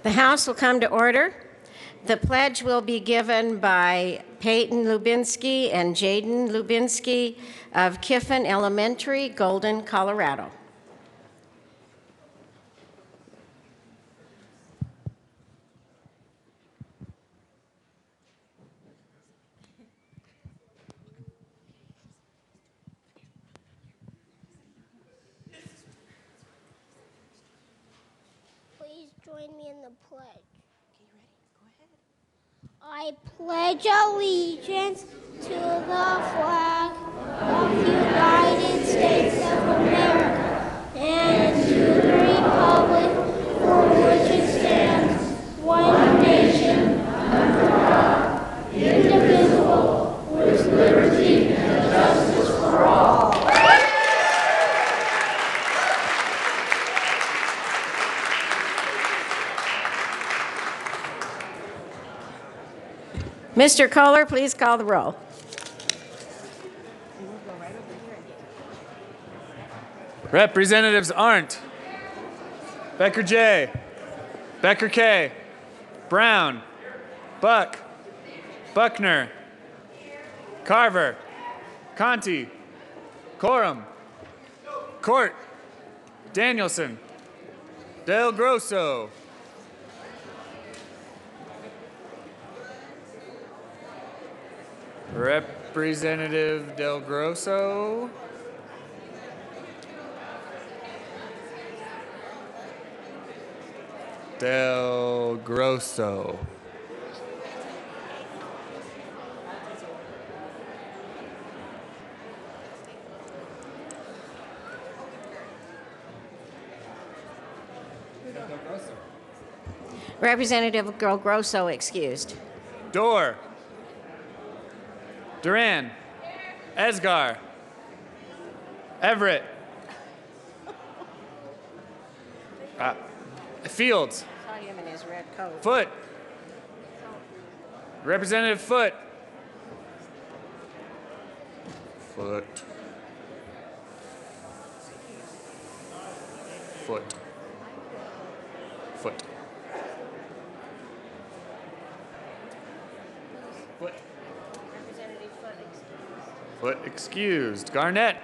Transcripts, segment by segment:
The House will come to order. The pledge will be given by Peyton Lubinsky and Jaden Lubinsky of Kiffin Elementary, Golden, Colorado. Please join me in the pledge. Okay, you ready? Go ahead. I pledge allegiance to the flag of the United States of America and to the republic for which it stands, one nation, under God, indivisible, with liberty and justice for all. Mr. Kohler, please call the roll. Representatives Arndt, Becker J, Becker K, Brown, Buck, Buckner, Carver, Conti, Corum, Court, Danielson, Del Grosso. Representative Del Grosso. Del Grosso. Representative Del Grosso excused. Dorr. Duran. Esgar. Everett. Fields. Saw him in his red coat. Foot. Representative Foot. Foot. Foot. Foot. Foot. Foot excused. Garnett.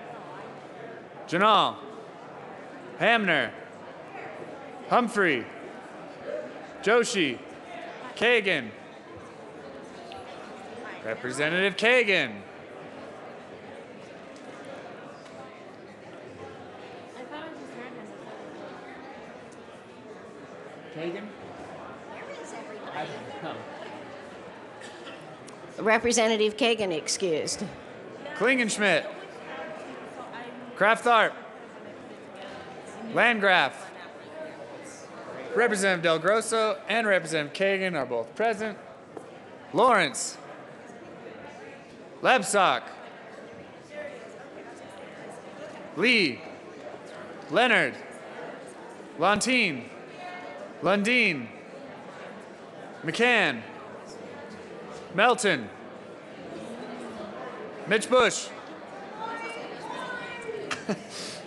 Janal. Hamner. Humphrey. Joshi. Kagan. Representative Kagan. Kagan? I don't know. Representative Kagan excused. Klingenschmidt. Kraft-Tharp. Landgraf. Representative Del Grosso and Representative Kagan are both present. Lawrence. Lebsock. Lee. Leonard. Lontine. Lundeen. McCann. Melton. Mitch Bush.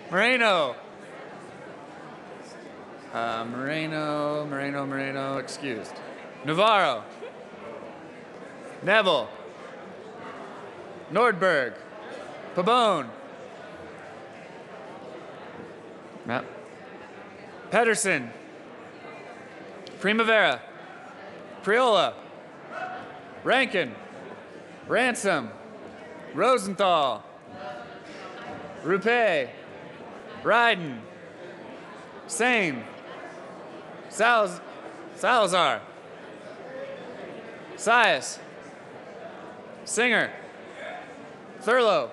Moreno. Moreno, excused. Navarro. Neville. Nordberg. Pabon. Yep. Pedersen. Primavera. Priola. Rankin. Ransom. Rosenthal. Rupe. Ryden. Sane. Salazar. Sias. Singer. Thurlow.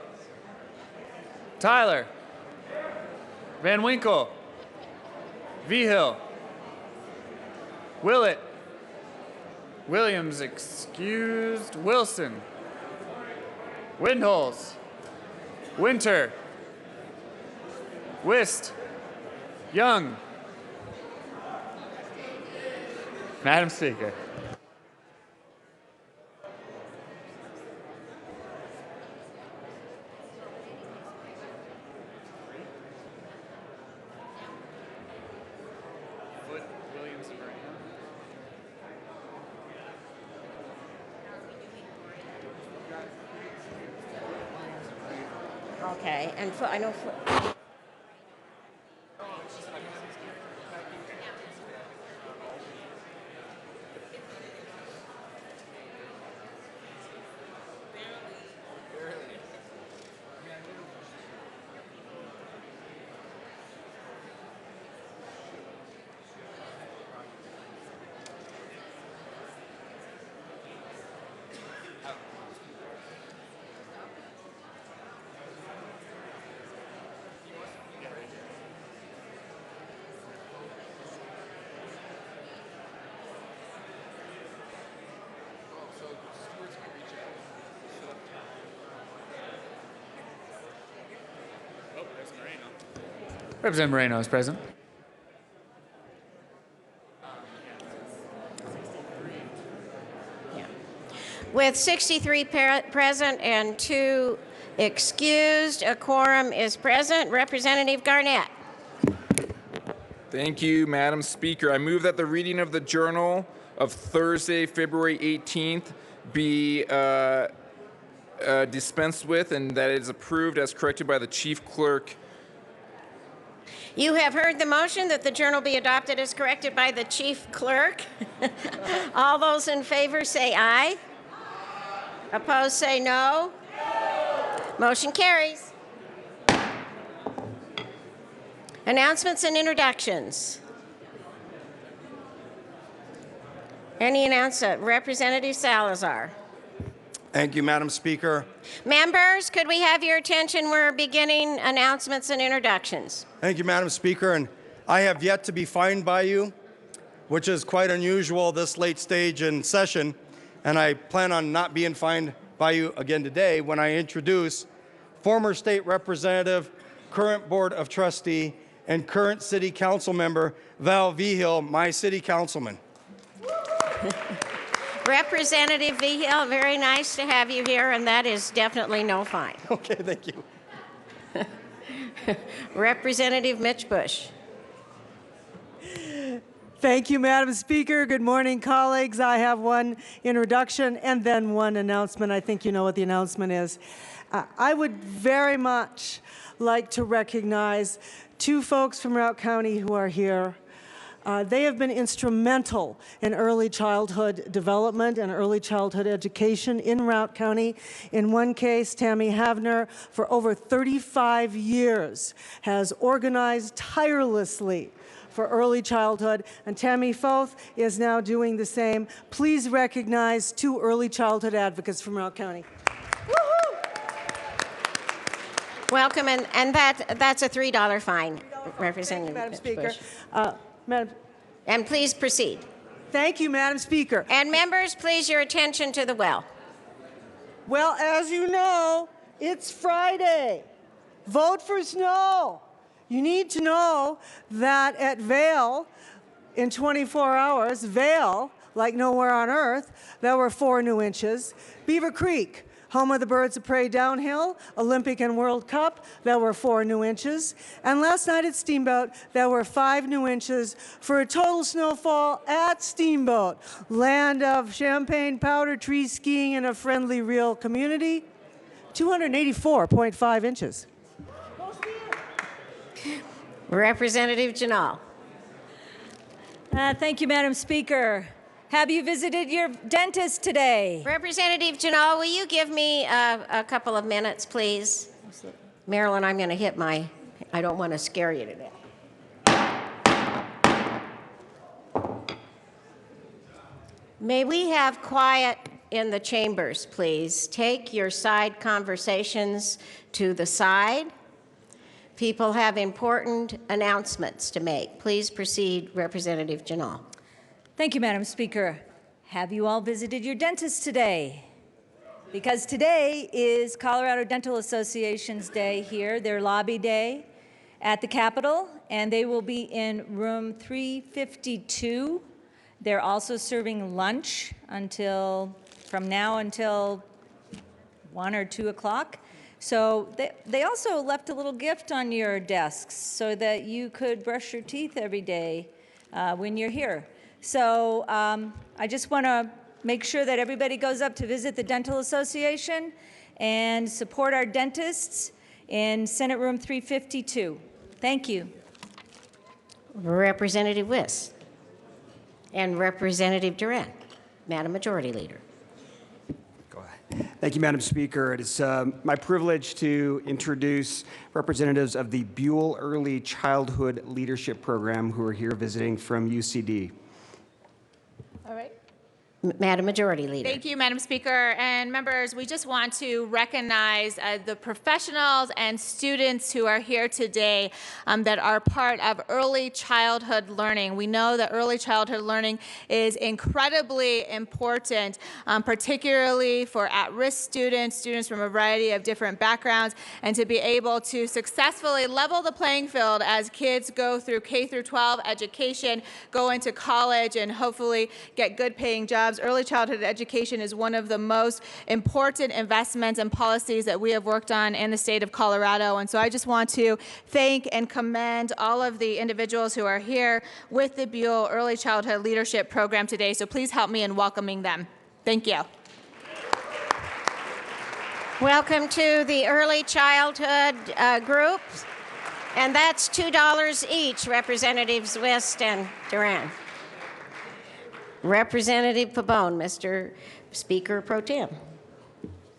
Tyler. Van Winkle. Vigil. Willett. Williams excused. Wilson. Windholes. Winter. Wist. Young. Madam Speaker. Foot, Williams, Moreno. Okay, and I know. Representative Moreno is present. Yeah. With 63 present and 2 excused, a quorum is present. Representative Garnett. Thank you, Madam Speaker. I move that the reading of the Journal of Thursday, February 18th be dispensed with and that it is approved as corrected by the Chief Clerk. You have heard the motion that the journal be adopted as corrected by the chief clerk. All those in favor say aye. Opposed say no. Motion carries. Announcements and introductions. Any announcement? Representative Salazar. Thank you, Madam Speaker. Members, could we have your attention? We're beginning announcements and introductions. Thank you, Madam Speaker. And I have yet to be fined by you, which is quite unusual this late stage in session. And I plan on not being fined by you again today when I introduce former state representative, current Board of Trustee, and current City Council member Val Vigil, my City Councilman. Representative Vigil, very nice to have you here, and that is definitely no fine. Okay, thank you. Representative Mitch Bush. Thank you, Madam Speaker. Good morning, colleagues. I have one introduction and then one announcement. I think you know what the announcement is. I would very much like to recognize 2 folks from Routt County who are here. They have been instrumental in early childhood development and early childhood education in Routt County. In one case, Tammy Havner, for over 35 years, has organized tirelessly for early childhood, and Tammy Foth is now doing the same. Please recognize 2 early childhood advocates from Routt County. Welcome, and that's a $3 fine, Representative Madam Mitch Speaker. Bush. Madam, And please proceed. thank you, Madam Speaker. And members, please your attention to the well. Well, as you know, it's Friday. Vote for snow. You need to know that at Vail, in 24 hours, Vail, like nowhere on earth, there were 4 new inches. Beaver Creek, home of the Birds of Prey Downhill, Olympic and World Cup, there were 4 new inches. And last night at Steamboat, there were 5 new inches for a total snowfall at Steamboat, land of champagne powder, tree skiing, and a friendly, real community, 284.5 inches. Representative Janal. Thank you, Madam Speaker. Have you visited your dentist today? Representative Janal, will you give me a couple of minutes, please? Marilyn, I'm going to hit I don't want to scare you to death. May we have quiet in the chambers, please? Take your side conversations to the side. People have important announcements to make. Please proceed, Representative Janal. Thank you, Madam Speaker. Have you all visited your dentist today? Because today is Colorado Dental Association's day here, their lobby day at the Capitol, and they will be in room 352. They're also serving lunch from now until 1 or 2 o'clock. So they also left a little gift on your desks so that you could brush your teeth every day when you're here. So I just want to make sure that everybody goes up to visit the Dental Association and support our dentists. in Senate Room 352. Thank you. Representative Wiss and Representative Duran. Madam Majority Leader. Thank you, Madam Speaker. It is my privilege to introduce representatives of the Buell Early Childhood Leadership Program who are here visiting from UCD. All right. Madam Majority Leader. Thank you, Madam Speaker. And members, we just want to recognize the professionals and students who are here today that are part of early childhood learning. We know that early childhood learning is incredibly important, particularly for at-risk students, students from a variety of different backgrounds, and to be able to successfully level the playing field as kids go through K through 12 education, go into college, and hopefully get good paying jobs. Early childhood education is one of the most important investments and policies that we have worked on in the state of Colorado. And so I just want to thank and commend all of the individuals who are here with the Buell Early Childhood Leadership Program today. So please help me in welcoming them. Thank you. Welcome to the early childhood group. And that's $2 each, Representatives West and Duran. Representative Pabon, Mr. Speaker Pro Tem.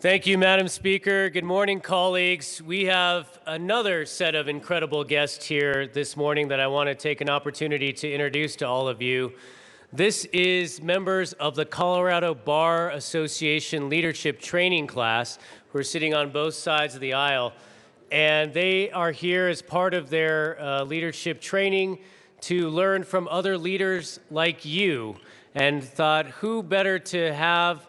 Thank you, Madam Speaker. Good morning, colleagues. We have another set of incredible guests here this morning that I want to take an opportunity to introduce to all of you. This is members of the Colorado Bar Association Leadership Training Class who are sitting on both sides of the aisle. And they are here as part of their leadership training to learn from other leaders like you, and thought who better to have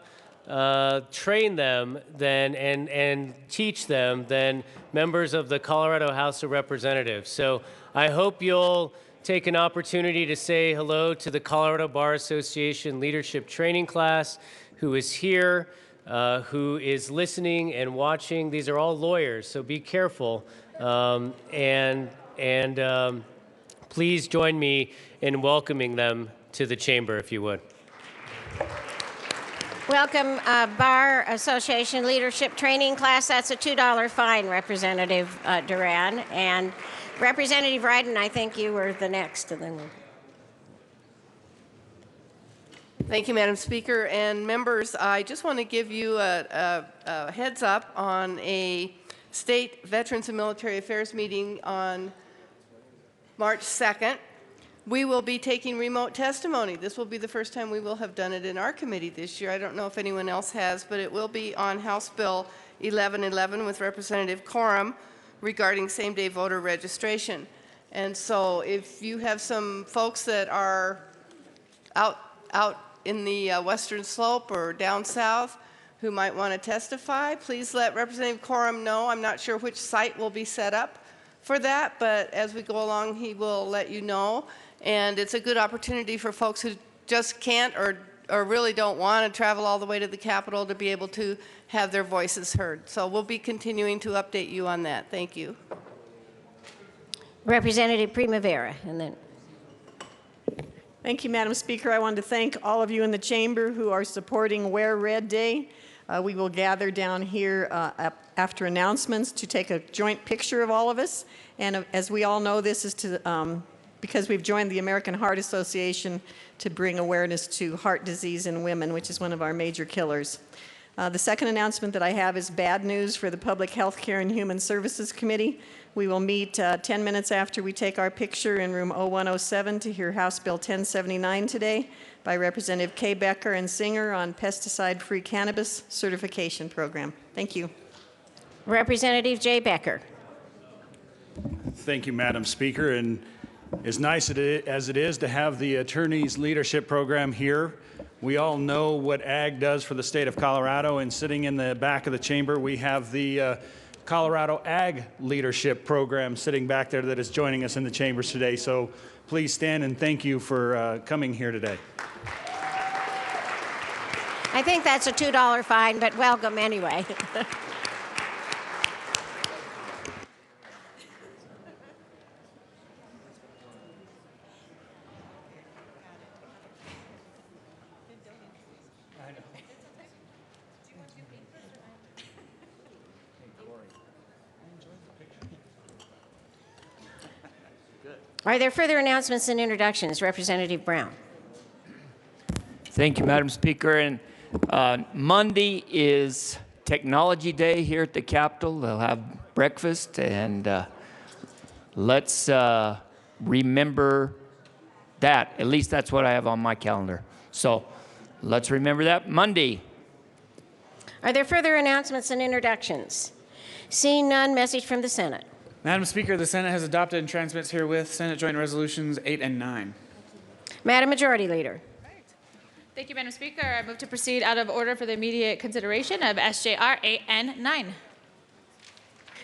train them than and teach them than members of the Colorado House of Representatives. So I hope you'll take an opportunity to say hello to the Colorado Bar Association Leadership Training Class who is here, who is listening and watching. These are all lawyers, so be careful. Please join me in welcoming them to the chamber, if you would. Welcome, Bar Association Leadership Training Class. That's a $2 fine, Representative Duran. And Representative Ryden, I think you were the next. And then Thank you, Madam Speaker. And members, I just want to give you a heads up on a State Veterans and Military Affairs meeting on March 2nd. We will be taking remote testimony. This will be the first time we will have done it in our committee this year. I don't know if anyone else has, but it will be on House Bill 1111 with Representative Coram regarding same-day voter registration. And so if you have some folks that are out in the Western Slope or down south who might want to testify, please let Representative Coram know. I'm not sure which site will be set up for that, but as we go along, he will let you know. And it's a good opportunity for folks who just can't or really don't want to travel all the way to the Capitol to be able to have their voices heard. So we'll be continuing to update you on that. Thank you. Representative Primavera, and then. Thank you, Madam Speaker. I want to thank all of you in the chamber who are supporting Wear Red Day. We will gather down here after announcements to take a joint picture of all of us. And as we all know, this is to because we've joined the American Heart Association to bring awareness to heart disease in women, which is one of our major killers. The second announcement that I have is bad news for the Public Health Care and Human Services Committee. We will meet 10 minutes after we take our picture in room 0107 to hear House Bill 1079 today by Representative Kay Becker and Singer on pesticide-free cannabis certification program. Thank you. Representative Jay Becker. Thank you, Madam Speaker. And as nice as it is to have the Attorneys Leadership Program here, we all know what ag does for the state of Colorado, and sitting in the back of the chamber, we have the Colorado Ag Leadership Program sitting back there that is joining us in the chambers today. So please stand and thank you for coming here today. I think that's a $2 fine, but welcome anyway. Are there further announcements and introductions? Representative Brown. Thank you, Madam Speaker. And Monday is Technology Day here at the Capitol. They'll have breakfast, and let's remember that. At least that's what I have on my calendar. So let's remember that Monday. Are there further announcements and introductions? Seeing none, message from the Senate. Madam Speaker, the Senate has adopted and transmits herewith Senate Joint Resolutions 8 and 9. Madam Majority Leader. Thank you, Madam Speaker. I move to proceed out of order for the immediate consideration of SJR 8 and 9.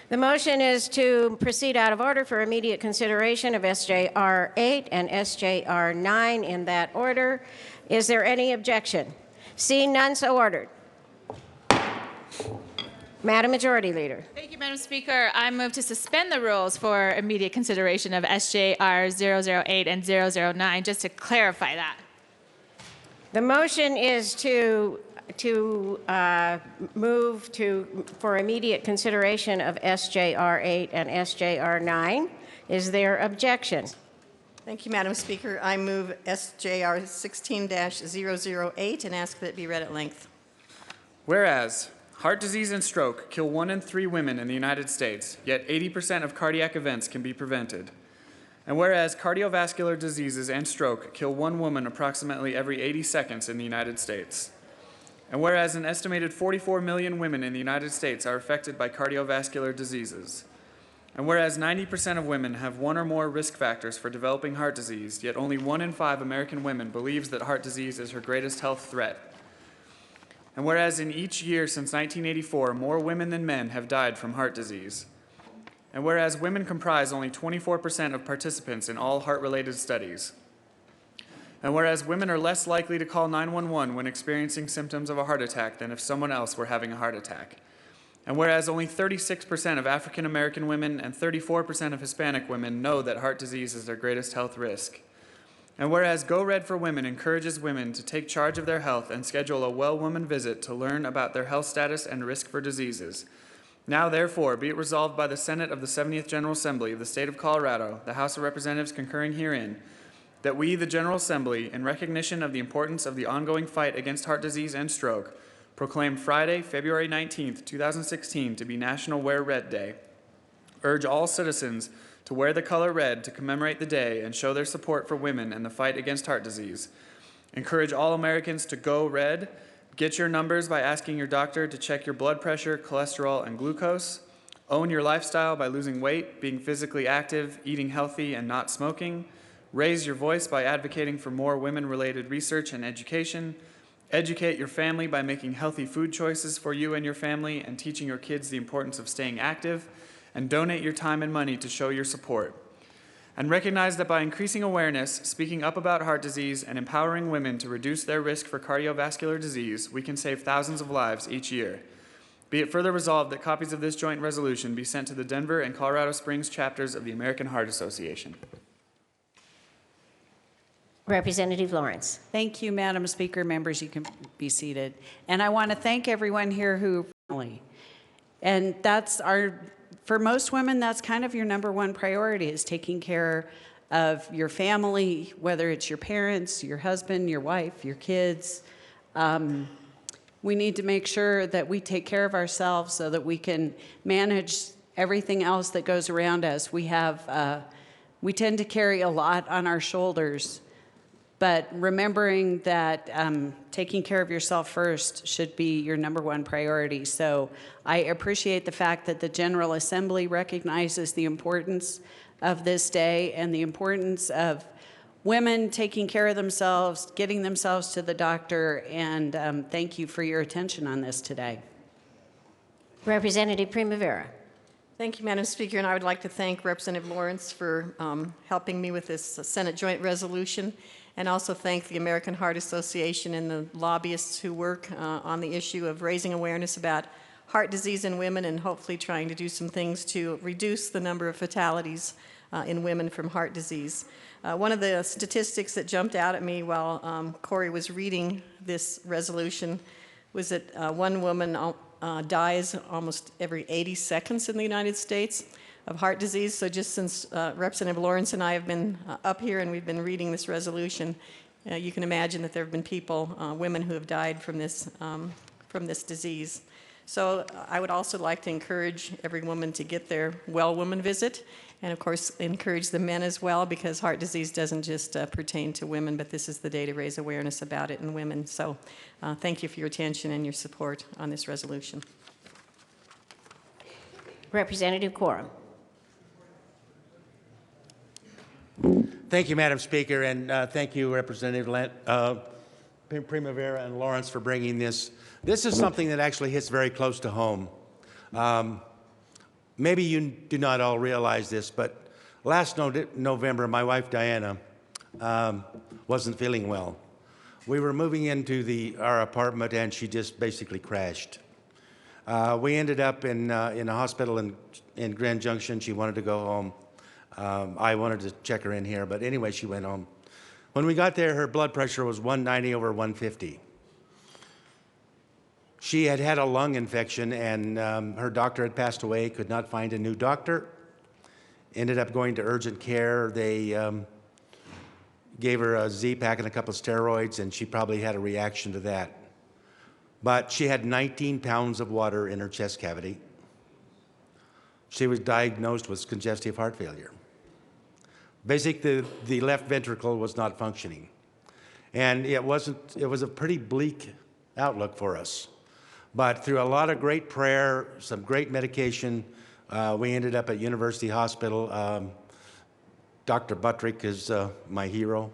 The motion is to proceed out of order for immediate consideration of SJR 8 and SJR 9 in that order. Is there any objection? Seeing none, so ordered. Madam Majority Leader. Thank you, Madam Speaker. I move to suspend the rules for immediate consideration of SJR 008 and 009, just to clarify that. The motion is to move for immediate consideration of SJR 8 and SJR 9. Is there objection? Thank you, Madam Speaker. I move SJR 16-008 and ask that it be read at length. Whereas heart disease and stroke kill 1 in 3 women in the United States, yet 80% of cardiac events can be prevented. And whereas cardiovascular diseases and stroke kill 1 woman approximately every 80 seconds in the United States. And whereas an estimated 44 million women in the United States are affected by cardiovascular diseases. And whereas 90% of women have 1 or more risk factors for developing heart disease, yet only 1 in 5 American women believes that heart disease is her greatest health threat. And whereas in each year since 1984, more women than men have died from heart disease. And whereas women comprise only 24% of participants in all heart-related studies. And whereas women are less likely to call 911 when experiencing symptoms of a heart attack than if someone else were having a heart attack. And whereas only 36% of African American women and 34% of Hispanic women know that heart disease is their greatest health risk. And whereas Go Red for Women encourages women to take charge of their health and schedule a well woman visit to learn about their health status and risk for diseases. Now, therefore, be it resolved by the Senate of the 70th General Assembly of the State of Colorado, the House of Representatives concurring herein, that we, the General Assembly, in recognition of the importance of the ongoing fight against heart disease and stroke, proclaim Friday, February 19th, 2016 to be National Wear Red Day. Urge all citizens to wear the color red to commemorate the day and show their support for women and the fight against heart disease. Encourage all Americans to go red. Get your numbers by asking your doctor to check your blood pressure, cholesterol, and glucose. Own your lifestyle by losing weight, being physically active, eating healthy, and not smoking. Raise your voice by advocating for more women-related research and education. Educate your family by making healthy food choices for you and your family and teaching your kids the importance of staying active. And donate your time and money to show your support. And recognize that by increasing awareness, speaking up about heart disease, and empowering women to reduce their risk for cardiovascular disease, we can save thousands of lives each year. Be it further resolved that copies of this joint resolution be sent to the Denver and Colorado Springs chapters of the American Heart Association. Representative Lawrence. Thank you, Madam Speaker. Members, you can be seated. And I want to thank everyone here who, and that's for most women, that's kind of your number one priority, is taking care of your family, whether it's your parents, your husband, your wife, your kids. We need to make sure that we take care of ourselves so that we can manage everything else that goes around us. We tend to carry a lot on our shoulders, but remembering that taking care of yourself first should be your number one priority. So I appreciate the fact that the General Assembly recognizes the importance of this day and the importance of women taking care of themselves, getting themselves to the doctor, and thank you for your attention on this today. Representative Primavera. Thank you, Madam Speaker, and I would like to thank Representative Lawrence for helping me with this Senate joint resolution, and also thank the American Heart Association and the lobbyists who work on the issue of raising awareness about heart disease in women and hopefully trying to do some things to reduce the number of fatalities in women from heart disease. One of the statistics that jumped out at me while Corey was reading this resolution was that one woman dies almost every 80 seconds in the United States. of heart disease. So just since Representative Lawrence and I have been up here and we've been reading this resolution, you can imagine that there have been people, women who have died from this disease. So I would also like to encourage every woman to get their well woman visit, and of course encourage the men as well, because heart disease doesn't just pertain to women, but this is the day to raise awareness about it in women. So thank you for your attention and your support on this resolution. Representative Quorum. Thank you, Madam Speaker, and thank you, Representative Primavera and Lawrence, for bringing this. This is something that actually hits very close to home. Maybe you do not all realize this, but last November, my wife Diana wasn't feeling well. We were moving into our apartment, and she just basically crashed. We ended up in a hospital in Grand Junction. She wanted to go home. I wanted to check her in here, but anyway, she went home. When we got there, her blood pressure was 190/150. She had had a lung infection, and her doctor had passed away, could not find a new doctor. Ended up going to urgent care. They gave her a Z-Pak and a couple of steroids, and she probably had a reaction to that. But she had 19 pounds of water in her chest cavity. She was diagnosed with congestive heart failure. Basically, the left ventricle was not functioning. And it was a pretty bleak outlook for us. But through a lot of great prayer, some great medication, we ended up at University Hospital. Dr. Buttrick is my hero.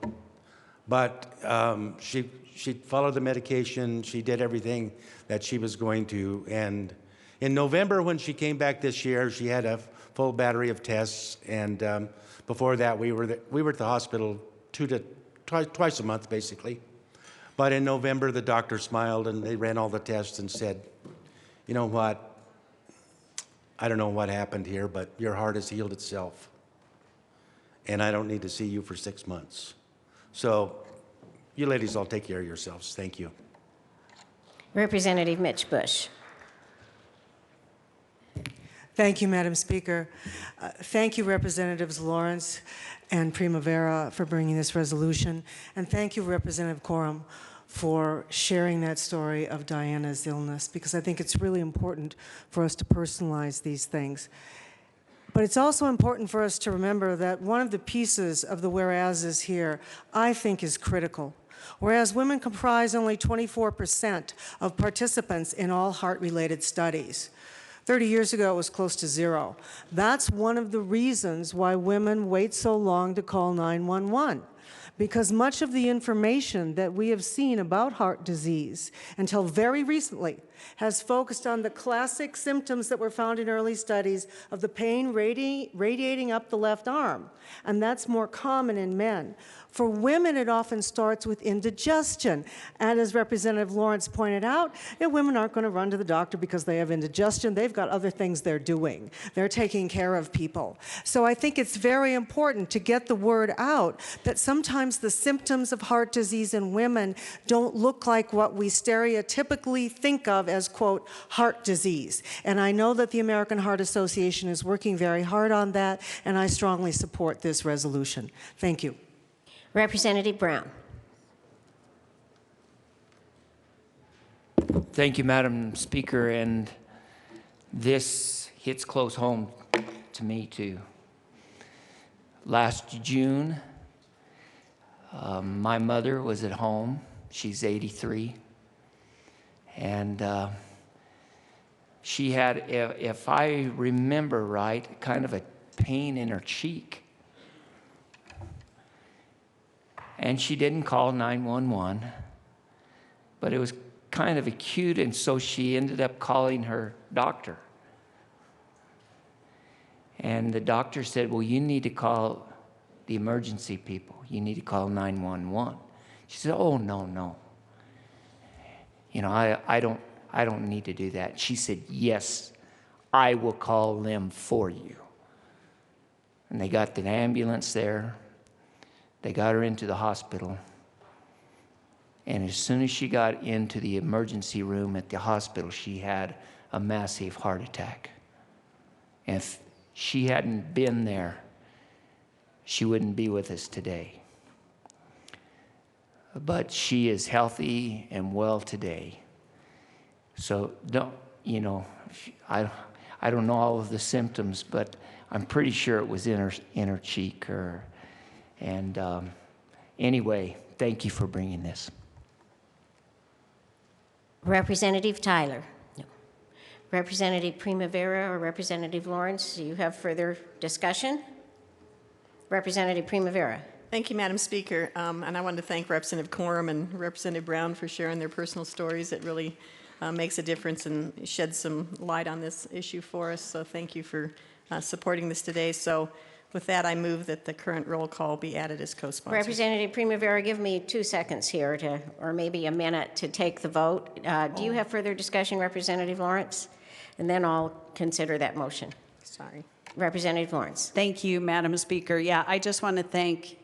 But she followed the medication. She did everything that she was going to. And in November, when she came back this year, she had a full battery of tests. And before that, we were at the hospital twice a month, basically. But in November, the doctor smiled, and they ran all the tests and said, you know what? I don't know what happened here, but your heart has healed itself. And I don't need to see you for 6 months. So you ladies all take care of yourselves. Thank you. Representative Mitch Bush. Thank you, Madam Speaker. Thank you, Representatives Lawrence and Primavera, for bringing this resolution. And thank you, Representative Quorum, for sharing that story of Diana's illness, because I think it's really important for us to personalize these things. But it's also important for us to remember that one of the pieces of the whereases here, I think, is critical. Whereas women comprise only 24% of participants in all heart-related studies. 30 years ago, it was close to 0. That's one of the reasons why women wait so long to call 911. Because much of the information that we have seen about heart disease until very recently has focused on the classic symptoms that were found in early studies of the pain radiating up the left arm, and that's more common in men. For women, it often starts with indigestion, and as Representative Lawrence pointed out, women aren't going to run to the doctor because they have indigestion. They've got other things they're doing. They're taking care of people. So I think it's very important to get the word out that sometimes the symptoms of heart disease in women don't look like what we stereotypically think of as, quote, heart disease. And I know that the American Heart Association is working very hard on that, and I strongly support this resolution. Thank you. Representative Brown. Thank you, Madam Speaker, and this hits close home to me, too. Last June, my mother was at home. She's 83. And she had, if I remember right, kind of a pain in her cheek. And she didn't call 911, but it was kind of acute, and so she ended up calling her doctor. And the doctor said, well, you need to call the emergency people. You need to call 911. She said, oh, no. You know, I don't need to do that. She said, yes, I will call them for you. And they got the ambulance there. They got her into the hospital. And as soon as she got into the emergency room at the hospital, she had a massive heart attack. And she hadn't been there, she wouldn't be with us today. But she is healthy and well today. So don't, you know, I don't know all of the symptoms, but I'm pretty sure it was in her cheek. Anyway, thank you for bringing this. Representative Tyler. No. Representative Primavera or Representative Lawrence, do you have further discussion? Representative Primavera. Thank you, Madam Speaker. And I want to thank Representative Coram and Representative Brown for sharing their personal stories. It really makes a difference and sheds some light on this issue for us. So thank you for supporting this today. So with that, I move that the current roll call be added as co-sponsor. Representative Primavera, give me 2 seconds here to, or maybe a minute to take the vote. Do you have further discussion, Representative Lawrence? And then I'll consider that motion. Sorry. Representative Lawrence. Thank you, Madam Speaker. Yeah, I just want to thank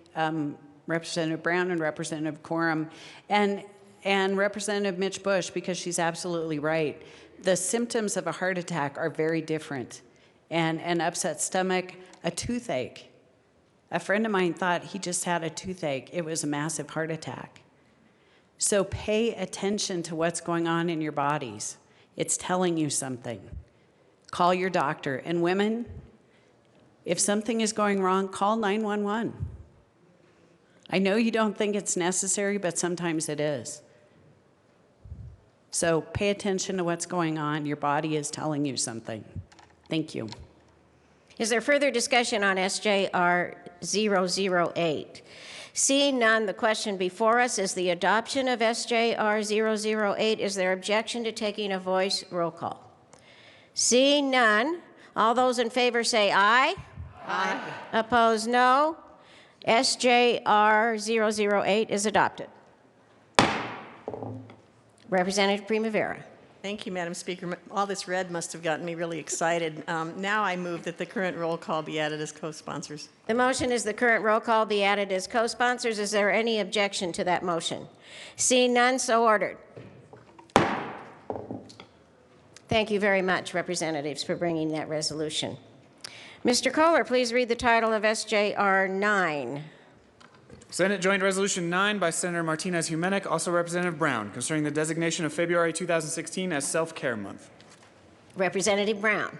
Representative Brown and Representative Coram and Representative Mitch Bush, because she's absolutely right. The symptoms of a heart attack are very different. And an upset stomach, a toothache. A friend of mine thought he just had a toothache. It was a massive heart attack. So pay attention to what's going on in your bodies. It's telling you something. Call your doctor. And women, if something is going wrong, call 911. I know you don't think it's necessary, but sometimes it is. So pay attention to what's going on. Your body is telling you something. Thank you. Is there further discussion on SJR 008? Seeing none, the question before us is the adoption of SJR 008. Is there objection to taking a voice roll call? Seeing none, all those in favor say aye. Aye. Opposed, no. SJR 008 is adopted. Representative Primavera. Thank you, Madam Speaker. All this red must have gotten me really excited. Now I move that the current roll call be added as co-sponsors. The motion is the current roll call be added as co-sponsors. Is there any objection to that motion? Seeing none, so ordered. Thank you very much, representatives, for bringing that resolution. Mr. Kohler, please read the title of SJR 9. Senate Joint Resolution 9 by Senator Martinez-Humenick, also Representative Brown, concerning the designation of February 2016 as Self-Care Month. Representative Brown.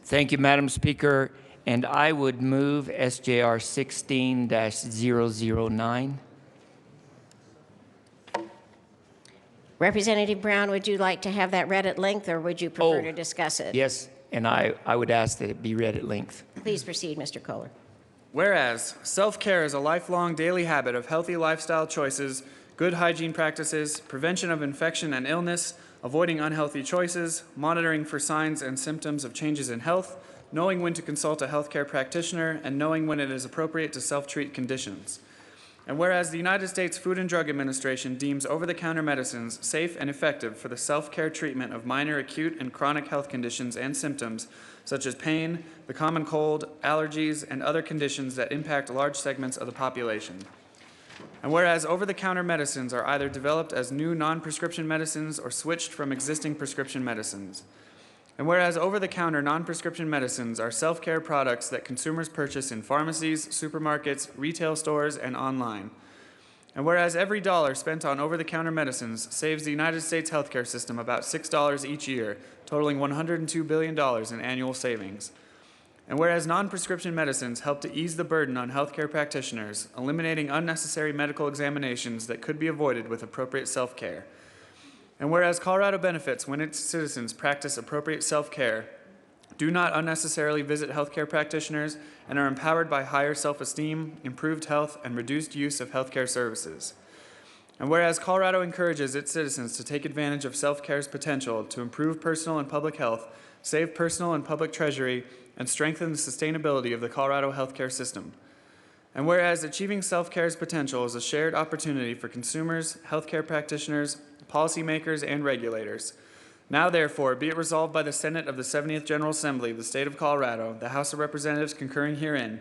Thank you, Madam Speaker. And I would move SJR 16-009. Representative Brown, would you like to have that read at length, or would you prefer to discuss it? Yes, and I would ask that it be read at length. Please proceed, Mr. Kohler. Whereas self-care is a lifelong daily habit of healthy lifestyle choices, good hygiene practices, prevention of infection and illness, avoiding unhealthy choices, monitoring for signs and symptoms of changes in health, knowing when to consult a healthcare practitioner, and knowing when it is appropriate to self-treat conditions. And whereas the United States Food and Drug Administration deems over-the-counter medicines safe and effective for the self-care treatment of minor acute and chronic health conditions and symptoms, such as pain, the common cold, allergies, and other conditions that impact large segments of the population. And whereas over-the-counter medicines are either developed as new non-prescription medicines or switched from existing prescription medicines. And whereas over-the-counter non-prescription medicines are self-care products that consumers purchase in pharmacies, supermarkets, retail stores, and online. And whereas every dollar spent on over-the-counter medicines saves the United States healthcare system about $6 each year, totaling $102 billion in annual savings. And whereas non-prescription medicines help to ease the burden on healthcare practitioners, eliminating unnecessary medical examinations that could be avoided with appropriate self-care. And whereas Colorado benefits when its citizens practice appropriate self-care, do not unnecessarily visit healthcare practitioners, and are empowered by higher self-esteem, improved health, and reduced use of healthcare services. And whereas Colorado encourages its citizens to take advantage of self-care's potential to improve personal and public health, save personal and public treasury, and strengthen the sustainability of the Colorado healthcare system. And whereas achieving self-care's potential is a shared opportunity for consumers, healthcare practitioners, policymakers, and regulators. Now, therefore, be it resolved by the Senate of the 70th General Assembly of the State of Colorado, the House of Representatives concurring herein,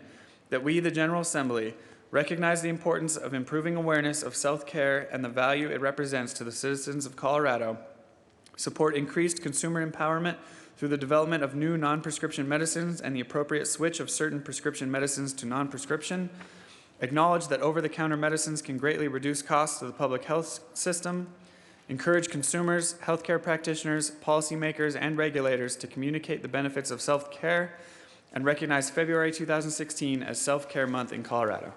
that we, the General Assembly, recognize the importance of improving awareness of self-care and the value it represents to the citizens of Colorado, support increased consumer empowerment through the development of new non-prescription medicines and the appropriate switch of certain prescription medicines to non-prescription. Acknowledge that over-the-counter medicines can greatly reduce costs to the public health system. Encourage consumers, healthcare practitioners, policymakers, and regulators to communicate the benefits of self-care and recognize February 2016 as Self-Care Month in Colorado.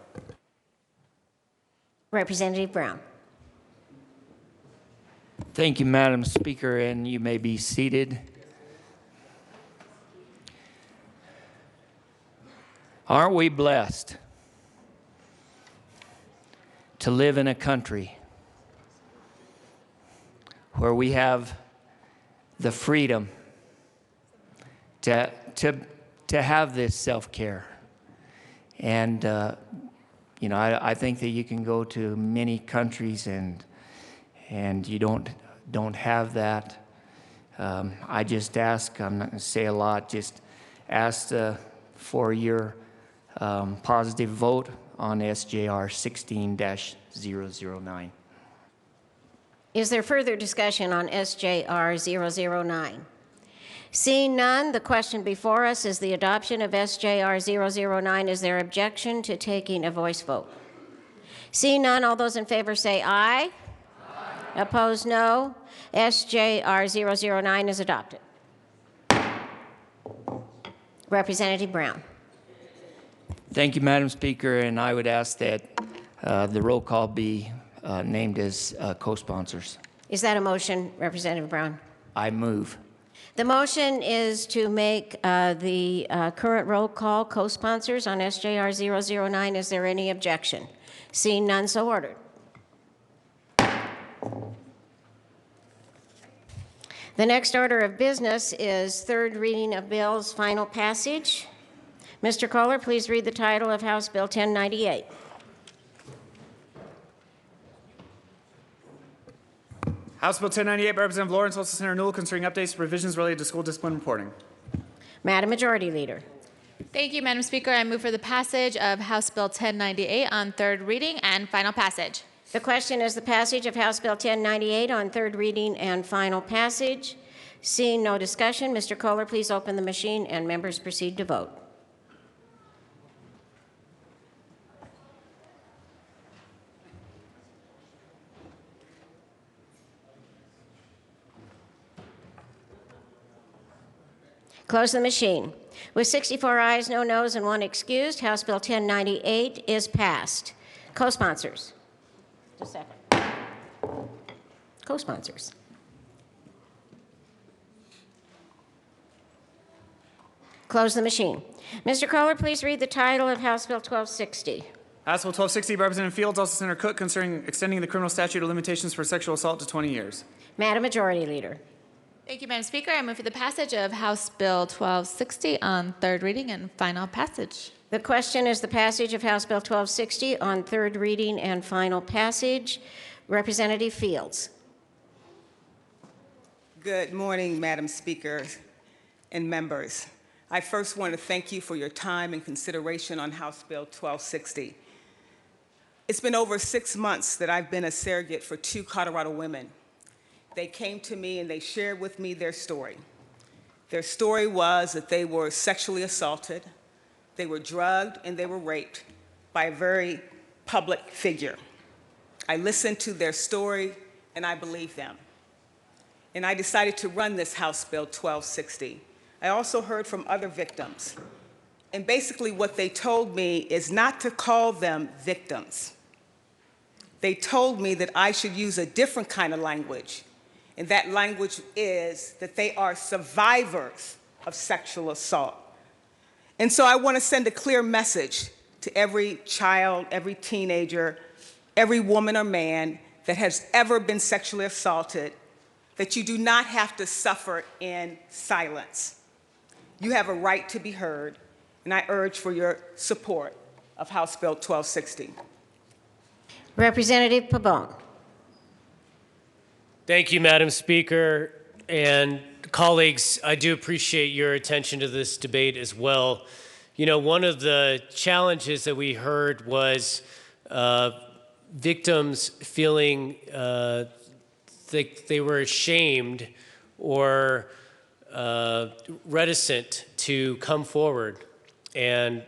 Representative Brown. Thank you, Madam Speaker, and you may be seated. Aren't we blessed to live in a country where we have the freedom to have this self-care? And you know, I think that you can go to many countries and you don't have that. I just ask, I'm not going to say a lot, just ask for your positive vote on SJR 16-009. Is there further discussion on SJR 009? Seeing none, the question before us is the adoption of SJR 009. Is there objection to taking a voice vote? Seeing none, all those in favor say aye. Aye. Opposed, no. SJR 009 is adopted. Representative Brown. Thank you, Madam Speaker, and I would ask that the roll call be named as co-sponsors. Is that a motion, Representative Brown? I move. The motion is to make the current roll call co-sponsors on SJR 009. Is there any objection? Seeing none, so ordered. The next order of business is third reading of bills, final passage. Mr. Kohler, please read the title of House Bill 1098. House Bill 1098 by Representative Lawrence, also Senator Newell, concerning updates to provisions related to school discipline reporting. Madam Majority Leader. Thank you, Madam Speaker. I move for the passage of House Bill 1098 on third reading and final passage. The question is the passage of House Bill 1098 on third reading and final passage. Seeing no discussion, Mr. Kohler, please open the machine and members proceed to vote. Close the machine. With 64 ayes, no noes, and 1 excused, House Bill 1098 is passed. Co-sponsors. Just a second. Co-sponsors. Close the machine. Mr. Kohler, please read the title of House Bill 1260. House Bill 1260 by Representative Fields, also Senator Cook, concerning extending the criminal statute of limitations for sexual assault to 20 years. Madam Majority Leader. Thank you, Madam Speaker. I move for the passage of House Bill 1260 on third reading and final passage. The question is the passage of House Bill 1260 on third reading and final passage. Representative Fields. Good morning, Madam Speaker and members. I first want to thank you for your time and consideration on House Bill 1260. It's been over 6 months that I've been a surrogate for 2 Colorado women. They came to me and they shared with me their story. Their story was that they were sexually assaulted, they were drugged, and they were raped by a very public figure. I listened to their story and I believed them. And I decided to run this House Bill 1260. I also heard from other victims. And basically what they told me is not to call them victims. They told me that I should use a different kind of language. And that language is that they are survivors of sexual assault. And so I want to send a clear message to every child, every teenager, every woman or man that has ever been sexually assaulted, that you do not have to suffer in silence. You have a right to be heard, and I urge for your support of House Bill 1260. Representative Pabon. Thank you, Madam Speaker. And colleagues, I do appreciate your attention to this debate as well. You know, one of the challenges that we heard was victims feeling they were ashamed or reticent to come forward and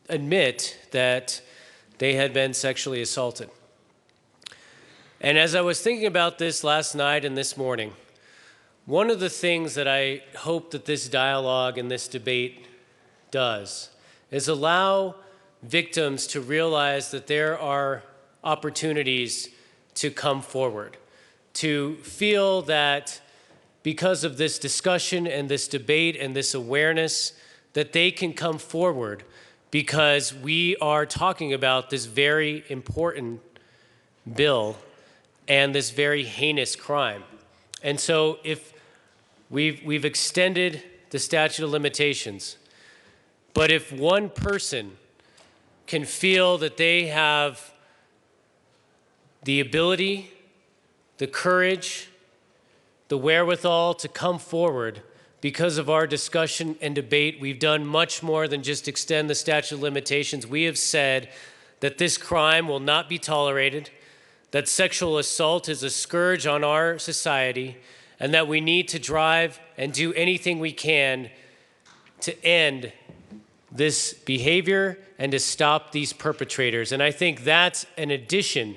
admit that they had been sexually assaulted. And as I was thinking about this last night and this morning, one of the things that I hope that this dialogue and this debate does is allow victims to realize that there are opportunities to come forward, to feel that because of this discussion and this debate and this awareness, that they can come forward because we are talking about this very important bill and this very heinous crime. And so if we've extended the statute of limitations, but if one person can feel that they have the ability, the courage, the wherewithal to come forward because of our discussion and debate, we've done much more than just extend the statute of limitations. We have said that this crime will not be tolerated, that sexual assault is a scourge on our society, and that we need to drive and do anything we can to end this behavior and to stop these perpetrators. And I think that's an addition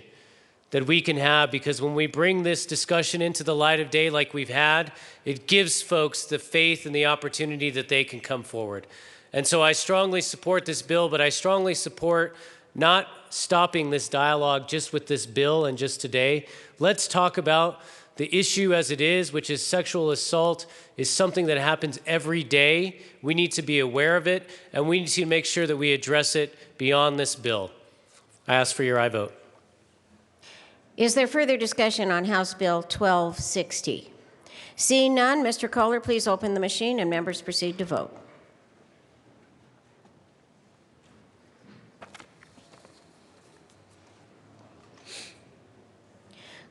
that we can have, because when we bring this discussion into the light of day like we've had, it gives folks the faith and the opportunity that they can come forward. And so I strongly support this bill, but I strongly support not stopping this dialogue just with this bill and just today. Let's talk about the issue as it is, which is sexual assault is something that happens every day. We need to be aware of it, and we need to make sure that we address it beyond this bill. I ask for your aye vote. Is there further discussion on House Bill 1260? Seeing none, Mr. Kohler, please open the machine and members proceed to vote.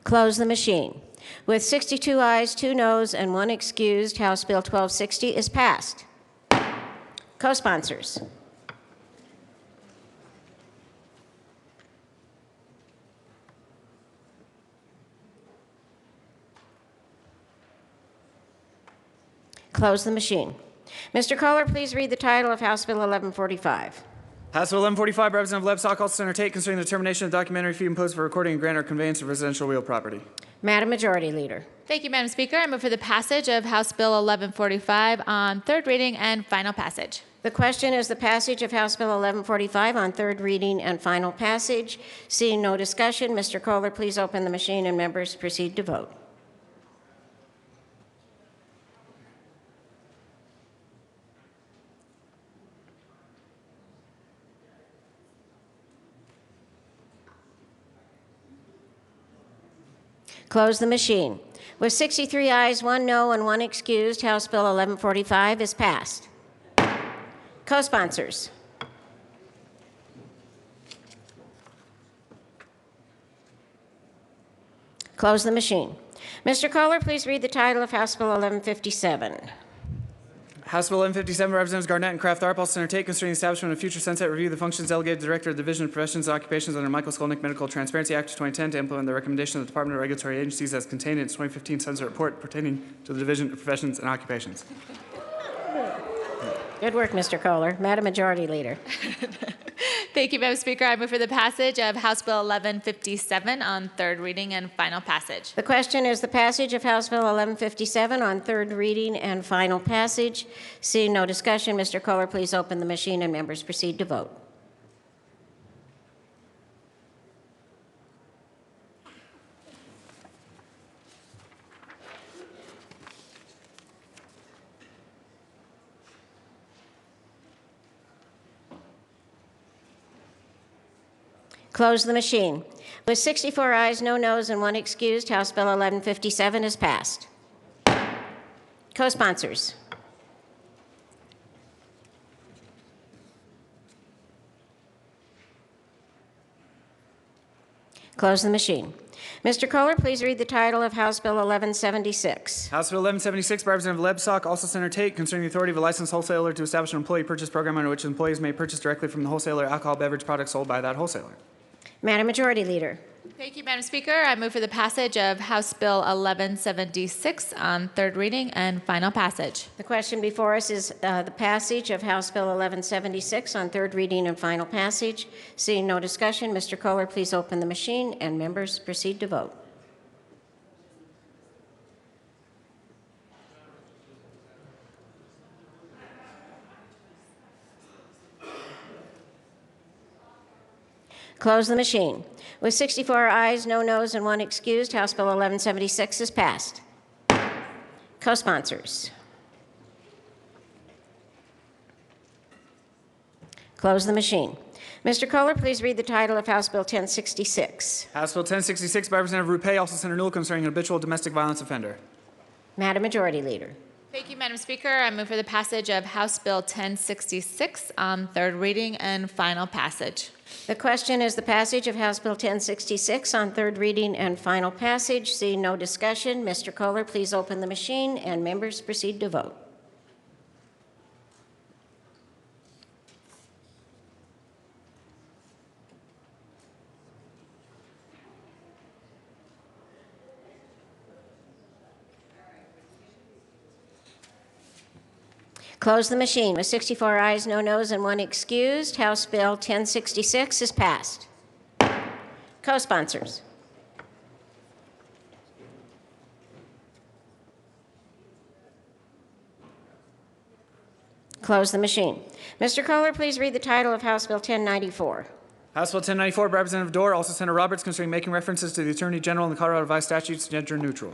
Close the machine. With 62 ayes, 2 noes, and 1 excused, House Bill 1260 is passed. Co-sponsors. Close the machine. Mr. Kohler, please read the title of House Bill 1145. House Bill 1145, Representative Lebsack, also Senator Tate, concerning the termination of documentary fee imposed for recording and grant or conveyance of residential real property. Madam Majority Leader. Thank you, Madam Speaker. I move for the passage of House Bill 1145 on third reading and final passage. The question is the passage of House Bill 1145 on third reading and final passage. Seeing no discussion, Mr. Kohler, please open the machine and members proceed to vote. Close the machine. With 63 ayes, 1 no, and 1 excused, House Bill 1145 is passed. Co-sponsors. Close the machine. Mr. Kohler, please read the title of House Bill 1157. House Bill 1157, Representatives Garnett and Kraft Arp, also Senator Tate, concerning the establishment of future sunset review of the functions delegated to the Director of the Division of Professions and Occupations under Michael Skolnick Medical Transparency Act of 2010 to implement the recommendation of the Department of Regulatory Agencies as contained in its 2015 Sunset Report pertaining to the Division of Professions and Occupations. Good work, Mr. Kohler. Madam Majority Leader. Thank you, Madam Speaker. I move for the passage of House Bill 1157 on third reading and final passage. The question is the passage of House Bill 1157 on third reading and final passage. Seeing no discussion, Mr. Kohler, please open the machine and members proceed to vote. Close the machine. With 64 ayes, no noes, and 1 excused, House Bill 1157 is passed. Co-sponsors. Close the machine. Mr. Kohler, please read the title of House Bill 1176. House Bill 1176, by Representative Lebsack, also Senator Tate, concerning the authority of a licensed wholesaler to establish an employee purchase program under which employees may purchase directly from the wholesaler alcohol beverage products sold by that wholesaler. Madam Majority Leader. Thank you, Madam Speaker. I move for the passage of House Bill 1176 on third reading and final passage. The question before us is the passage of House Bill 1176 on third reading and final passage. Seeing no discussion, Mr. Kohler, please open the machine and members proceed to vote. Close the machine. With 64 ayes, no noes, and 1 excused, House Bill 1176 is passed. Co-sponsors. Close the machine. Mr. Kohler, please read the title of House Bill 1066. House Bill 1066 by Representative Rupé, also Senator Newell, concerning an habitual domestic violence offender. Madam Majority Leader. Thank you, Madam Speaker. I move for the passage of House Bill 1066 on third reading and final passage. The question is the passage of House Bill 1066 on third reading and final passage. Seeing no discussion, Mr. Kohler, please open the machine and members proceed to vote. Close the machine. With 64 ayes, no noes, and 1 excused, House Bill 1066 is passed. Co-sponsors. Close the machine. Mr. Kohler, please read the title of House Bill 1094. House Bill 1094 by Representative Dorr, also Senator Roberts, concerning making references to the Attorney General and the Colorado Revised Statutes gender neutral.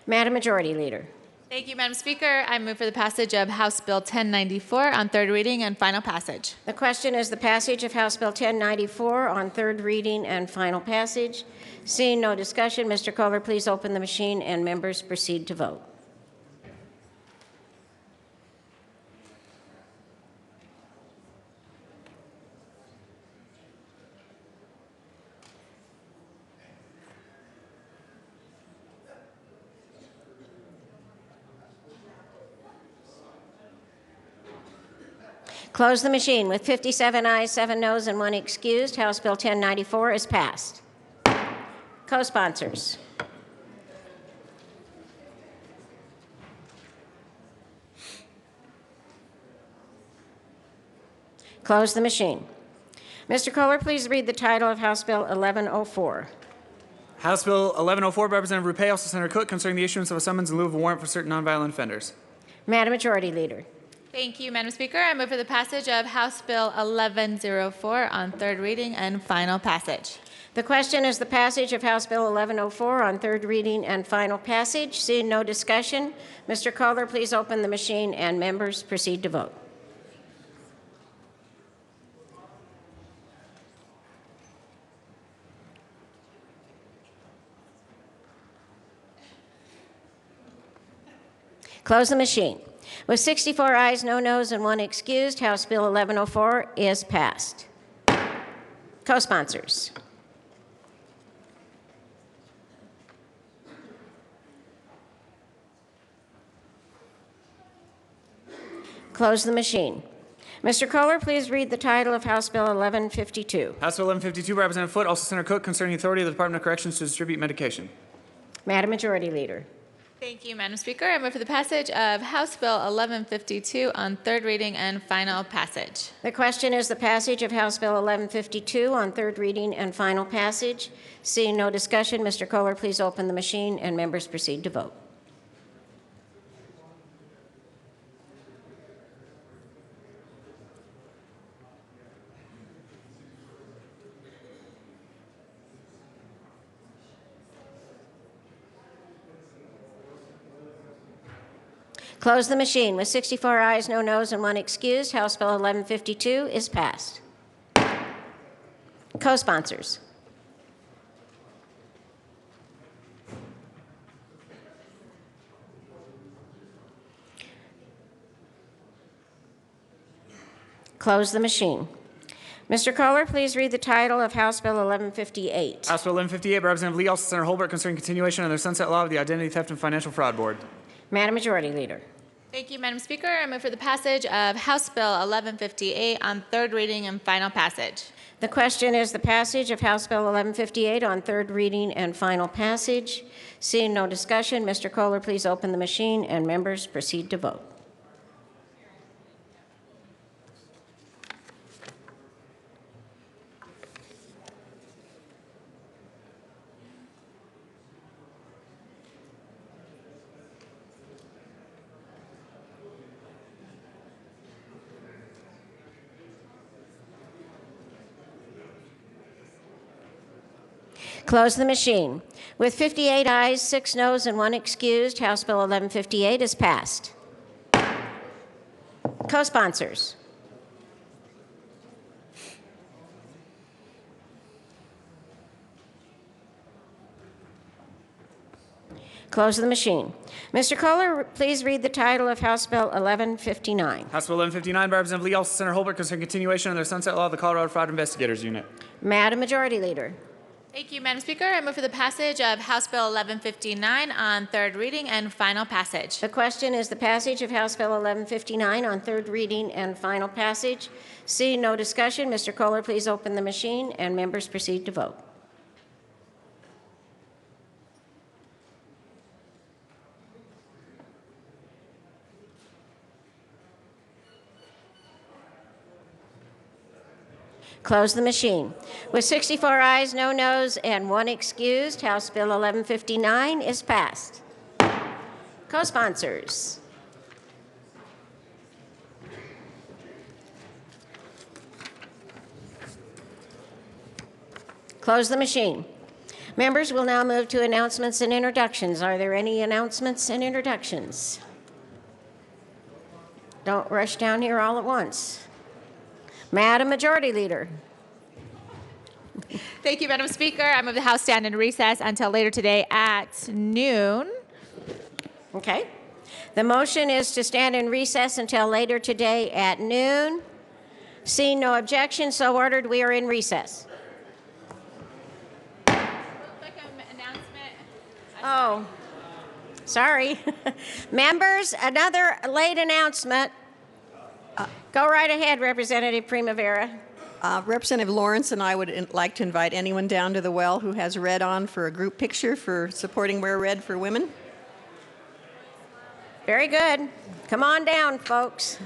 Madam Majority Leader. Thank you, Madam Speaker. I move for the passage of House Bill 1094 on third reading and final passage. The question is the passage of House Bill 1094 on third reading and final passage. Seeing no discussion, Mr. Kohler, please open the machine and members proceed to vote. Close the machine. With 57 ayes, 7 noes, and 1 excused, House Bill 1094 is passed. Co-sponsors. Close the machine. Mr. Kohler, please read the title of House Bill 1104. House Bill 1104 by Representative Rupé, also Senator Cook, concerning the issuance of a summons in lieu of a warrant for certain nonviolent offenders. Madam Majority Leader. Thank you, Madam Speaker. I move for the passage of House Bill 1104 on third reading and final passage. The question is the passage of House Bill 1104 on third reading and final passage. Seeing no discussion, Mr. Kohler, please open the machine and members proceed to vote. Close the machine. With 64 ayes, no noes, and 1 excused, House Bill 1104 is passed. Co-sponsors. Close the machine. Mr. Kohler, please read the title of House Bill 1152. House Bill 1152 by Representative Foote, also Senator Cook, concerning the authority of the Department of Corrections to distribute medication. Madam Majority Leader. Thank you, Madam Speaker. I move for the passage of House Bill 1152 on third reading and final passage. The question is the passage of House Bill 1152 on third reading and final passage. Seeing no discussion, Mr. Kohler, please open the machine and members proceed to vote. Close the machine. With 64 ayes, no noes, and 1 excused, House Bill 1152 is passed. Co-sponsors. Close the machine. Mr. Kohler, please read the title of House Bill 1158. House Bill 1158 by Representative Lee, also Senator Holbert, concerning continuation of the sunset law of the Identity Theft and Financial Fraud Board. Madam Majority Leader. Thank you, Madam Speaker. I move for the passage of House Bill 1158 on third reading and final passage. The question is the passage of House Bill 1158 on third reading and final passage. Seeing no discussion, Mr. Kohler, please open the machine and members proceed to vote. Close the machine. With 58 ayes, 6 noes, and 1 excused, House Bill 1158 is passed. Co-sponsors. Close the machine. Mr. Kohler, please read the title of House Bill 1159. House Bill 1159 by Representative Lee, also Senator Holbert, concerning continuation of the sunset law of the Colorado Fraud Investigators Unit. Madam Majority Leader. Thank you, Madam Speaker. I move for the passage of House Bill 1159 on third reading and final passage. The question is the passage of House Bill 1159 on third reading and final passage. Seeing no discussion, Mr. Kohler, please open the machine and members proceed to vote. Close the machine. With 64 ayes, no noes, and 1 excused, House Bill 1159 is passed. Co-sponsors. Close the machine. Members will now move to announcements and introductions. Are there any announcements and introductions? Don't rush down here all at once. Madam Majority Leader. Thank you, Madam Speaker. I move the House stand in recess until later today at noon. Okay. The motion is to stand in recess until later today at noon. Seeing no objection, so ordered. We are in recess. Oh, sorry. Members, another late announcement. Go right ahead, Representative Primavera. Representative Lawrence and I would like to invite anyone down to the well who has red on for a group picture for supporting Wear Red for Women. Very good. Come on down, folks.